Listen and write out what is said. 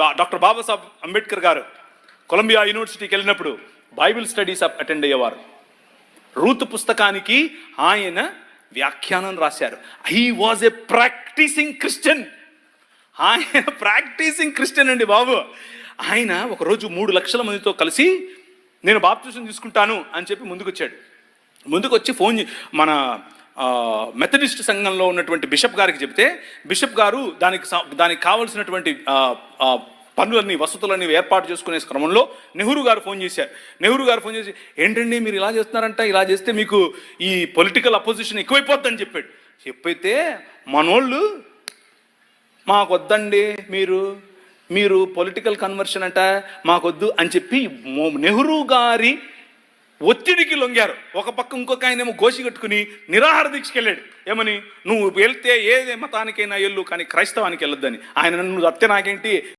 Doctor Babasaheb Ambedkar గారు Columbia యూనివర్సిటీకి వెళ్ళినప్పుడు బైబిల్ స్టడీస్ అటెండ్ అయ్యేవారు. రూతు పుస్తకానికి ఆయన వ్యాఖ్యానం రాశారు. He was a practising Christian. ఆయన ప్రాక్టీసింగ్ క్రిస్టియన్ అండి బాబు. ఆయన ఒకరోజు 3 లక్షల మందితో కలిసి నేను బాప్తిసం తీసుకుంటాను అని చెప్పి ముందుకు వచ్చి మన మెథడిస్ట్ సంఘంలో ఉన్నటువంటి బిషప్ గారికి చెప్తే, బిషప్ గారు దానికి కావలసినటువంటి పనులన్నీ వసతులన్నీ ఏర్పాటు చేసుకునే క్రమంలో నెహ్రూ గారు ఫోన్ చేసి ఏంటండి మీరు ఇలా చేస్తున్నారంట, ఇలా చేస్తే మీకు ఈ పొలిటికల్ అపోజిషన్ ఎక్కువైపోద్దని చెప్పైతే మనోళ్ళు మాకొద్దండి, మీరు పొలిటికల్ కన్వర్షన్ అంట మాకొద్దు అని చెప్పి నెహ్రూ గారి ఒత్తిడికి లొంగారు. ఒక పక్క ఇంకొక ఆయనేమో గోసి కట్టుకుని నిరాహార దీక్షకి వెళ్ళాడు. ఏమని, నువ్వు వెళ్తే ఏ మతానికైనా వెళ్ళు కానీ క్రైస్తవానికి వెళ్ళొద్దని. ఆయన నన్ను అత్తే నాకేంటి